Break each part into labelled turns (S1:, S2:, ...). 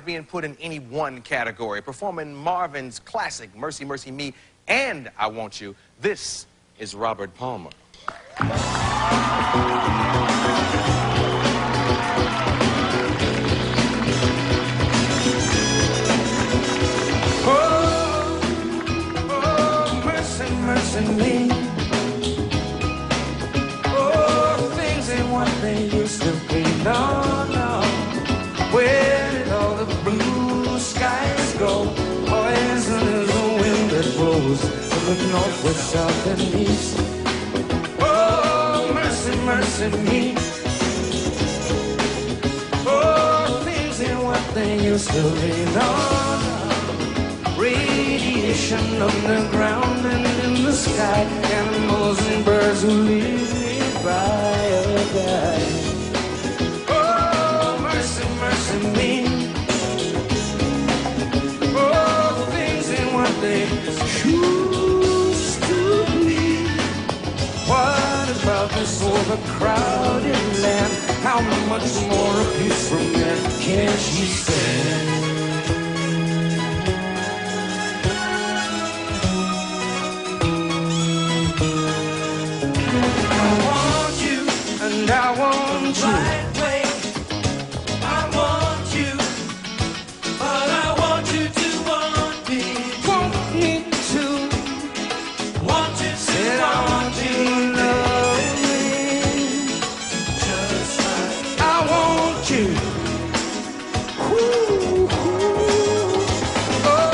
S1: being put in any one category. Performing Marvin's classic, Mercy, Mercy Me, and I Want You, this is Robert Palmer.
S2: Mercy me. Oh, things ain't what they used to be. No, no. Where did all the blue skies go? Poison is the wind that blows from the north, west, south, and east. Oh, mercy, mercy me. Oh, things ain't what they used to be. No, no. Radiation underground and in the sky, animals and birds who live nearby or die. Oh, mercy, mercy me. Oh, things ain't what they used to be. What about this overcrowded land? How much more a piece from that can she stand? And I want you. Right way. I want you, but I want you to want me. Want me to. Want you to said want you to love me. Just like I want you. Ooh, ooh. Oh,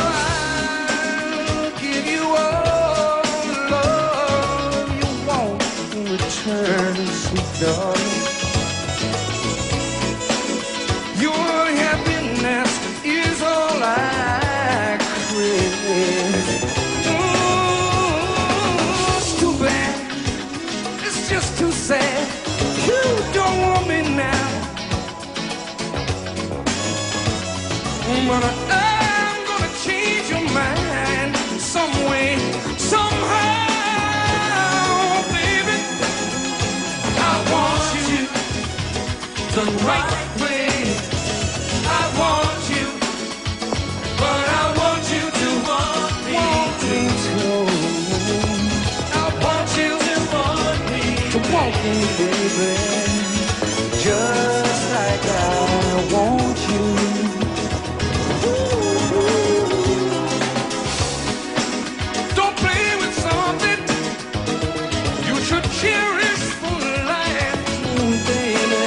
S2: I'll give you all the love you want in return. Darling, your happiness is all I crave. It's too bad, it's just too sad. You don't want me now, but I'm gonna change your mind some way, somehow. The right way. I want you, but I want you to want me. Want me to. I want you to want me, baby. Just like I want you. Ooh. Don't play with something you should cherish for life, baby.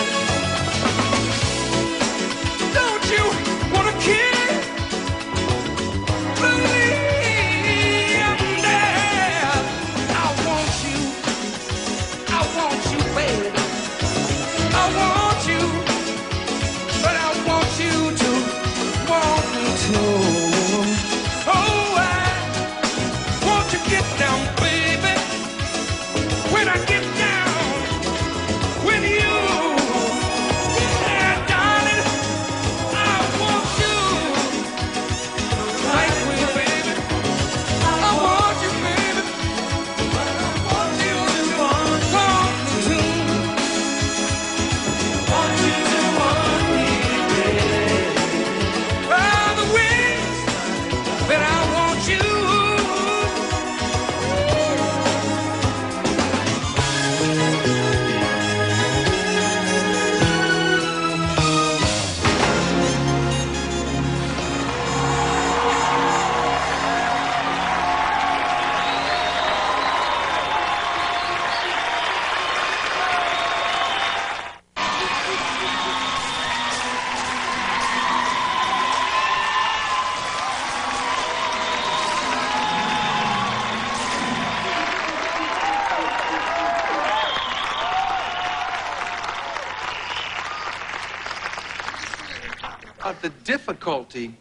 S1: The difficulty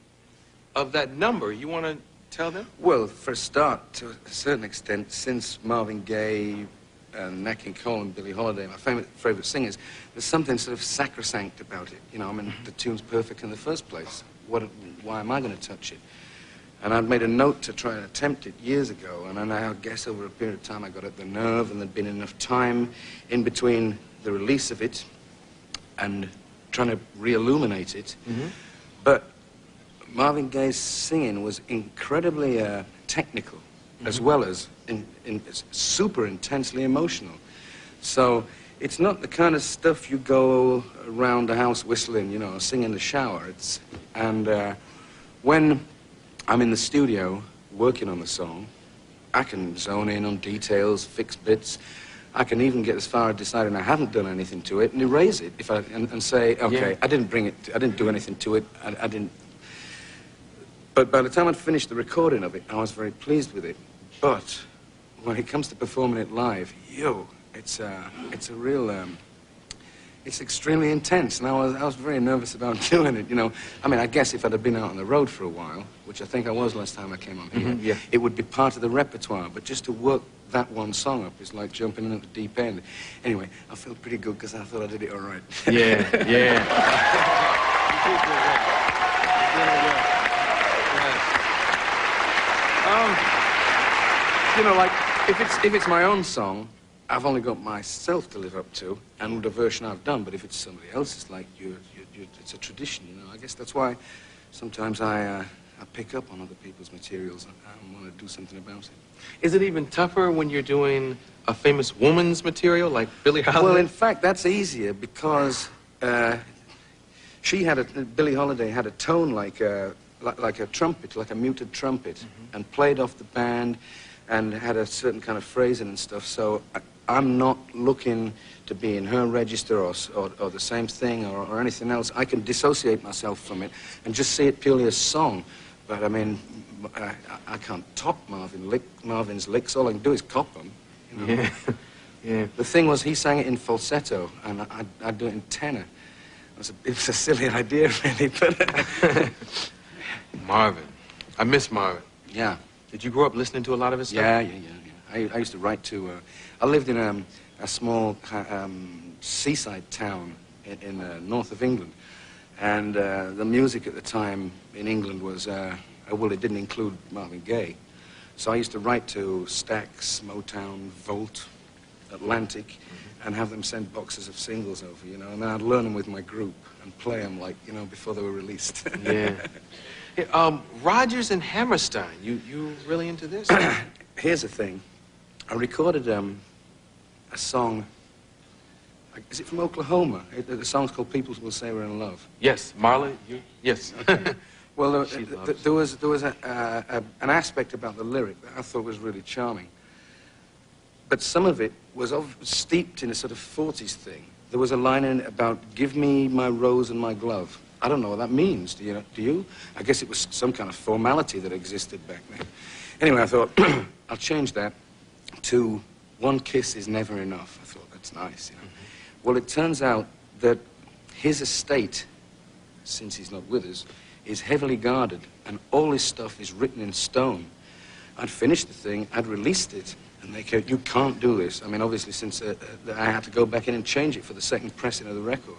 S1: of that number, you want to tell them?
S3: Well, for a start, to a certain extent, since Marvin Gaye, Nat King Cole and Billie Holiday, my favorite singers, there's something sort of sacrosanct about it. You know, I mean, the tune's perfect in the first place. Why am I going to touch it? And I'd made a note to try and attempt it years ago, and then I guess over a period of time I got up the nerve, and there'd been enough time in between the release of it and trying to re-illuminate it.
S1: Mm-hmm.
S3: But Marvin Gaye's singing was incredibly technical, as well as super intensely emotional. So it's not the kind of stuff you go around the house whistling, you know, sing in the shower. When I'm in the studio working on the song, I can zone in on details, fix bits. I can even get as far as deciding I haven't done anything to it and erase it and say, okay, I didn't do anything to it, I didn't. But by the time I'd finished the recording of it, I was very pleased with it. But when it comes to performing it live, it's a real, it's extremely intense, and I was very nervous about doing it, you know. I mean, I guess if I'd have been out on the road for a while, which I think I was last time I came on here, it would be part of the repertoire, but just to work that one song up is like jumping in at the deep end. Anyway, I feel pretty good because I thought I did it all right.
S1: Yeah, yeah.
S3: You know, like, if it's my own song, I've only got myself to live up to and the version I've done, but if it's somebody else's, like, it's a tradition, you know. I guess that's why sometimes I pick up on other people's materials and I want to do something about it.
S1: Is it even tougher when you're doing a famous woman's material like Billie Holiday?
S3: Well, in fact, that's easier because Billie Holiday had a tone like a trumpet, like a muted trumpet, and played off the band and had a certain kind of phrasing and stuff. So I'm not looking to be in her register or the same thing or anything else. I can dissociate myself from it and just see it purely as song. But I mean, I can't top Marvin's licks. All I can do is cop them. You know?
S1: Yeah, yeah.
S3: The thing was, he sang it in falsetto, and I'd do it in tenor. It was a silly idea, really, but...
S1: Marvin. I miss Marvin.
S3: Yeah.
S1: Did you grow up listening to a lot of his stuff?
S3: Yeah. I used to write to... I lived in a small seaside town in north of England, and the music at the time in England was... well, it didn't include Marvin Gaye. So I used to write to Stax, Motown, Volt, Atlantic, and have them send boxes of singles over, you know, and then I'd learn them with my group and play them, like, you know, before they were released.
S1: Yeah. Hey, Rodgers and Hammerstein, you really into this?
S3: Here's the thing. I recorded a song, is it from Oklahoma? The song's called People Will Say We're in Love.
S1: Yes, Marla, yes.
S3: Okay. Well, there was an aspect about the lyric that I thought was really charming. But some of it was steeped in a sort of 40s thing. There was a line in it about, give me my rose and my glove. I don't know what that means, do you? I guess it was some kind of formality that existed back then. Anyway, I thought, I'll change that to one kiss is never enough. I thought, that's nice, you know. Well, it turns out that his estate, since he's not with us, is heavily guarded, and all his stuff is written in stone. I'd finished the thing, I'd released it, and they said, you can't do this. I mean, obviously, since I had to go back in and change it for the second pressing of the record.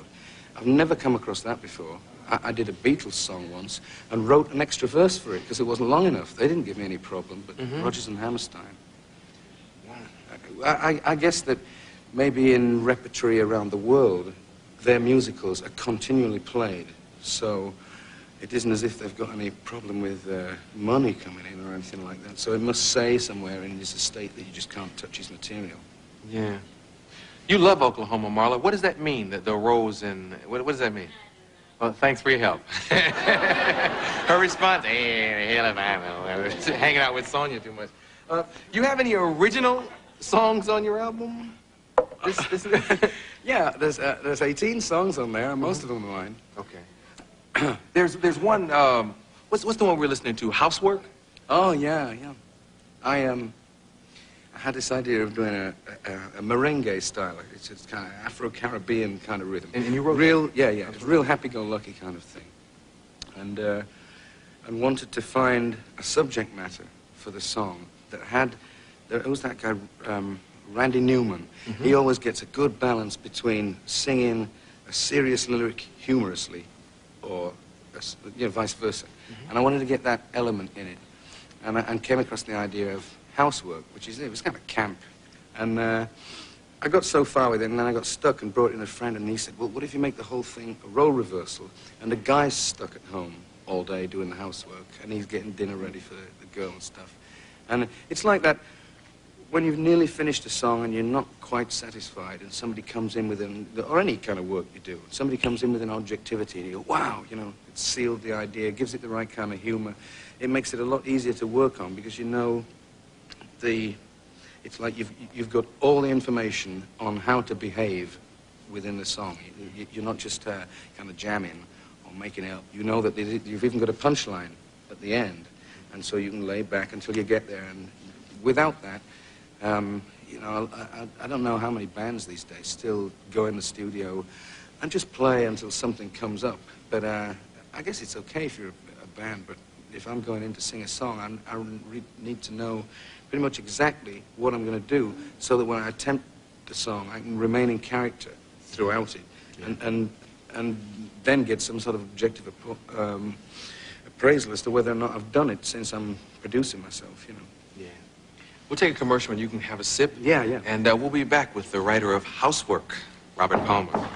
S3: I've never come across that before. I did a Beatles song once and wrote an extra verse for it because it wasn't long enough. They didn't give me any problem, but Rodgers and Hammerstein. I guess that maybe in repertory around the world, their musicals are continually played, so it isn't as if they've got any problem with money coming in or anything like that. So it must say somewhere in his estate that you just can't touch his material.
S1: Yeah. You love Oklahoma, Marla. What does that mean, that the rose and... What does that mean? Well, thanks for your help. Her response, hey, hell if I know. Hanging out with Sonia too much. You have any original songs on your album?
S3: Yeah, there's 18 songs on there, and most of them are mine.
S1: Okay. There's one, what's the one we're listening to? Housework?
S3: Oh, yeah. I had this idea of doing a merengue style. It's just kind of Afro-Caribbean kind of rhythm.
S1: And you wrote
S3: real, yeah. It's real happy-go-lucky kind of thing. And wanted to find a subject matter for the song that had, there was that guy, Randy Newman. He always gets a good balance between singing a serious lyric humorously or, vice versa. And I wanted to get that element in it. And came across the idea of Housework, which is, it was kind of camp. And I got so far with it, and then I got stuck and brought in a friend, and he said, well, what if you make the whole thing a role reversal? And the guy's stuck at home all day doing the housework, and he's getting dinner ready for the girl and stuff. And it's like that when you've nearly finished a song and you're not quite satisfied, and somebody comes in with or any kind of work you do, somebody comes in with an objectivity, and you go, wow, you know, it's sealed the idea, gives it the right kind of humor. It makes it a lot easier to work on because you know it's like you've got all the information on how to behave within the song. You're not just kind of jamming or making it up. You know that you've even got a punchline at the end, and so you can lay back until you get there. And without that, you know, I don't know how many bands these days still go in the studio and just play until something comes up. But I guess it's okay if you're a band, but if I'm going in to sing a song, I need to know pretty much exactly what I'm going to do so that when I attempt the song, I can remain in character throughout it, yeah. and then get some sort of objective appraisal as to whether or not I've done it since I'm producing myself, you know.
S1: Yeah. We'll take a commercial and you can have a sip.
S3: Yeah, yeah.
S1: And we'll be back with the writer of Housework, Robert Palmer.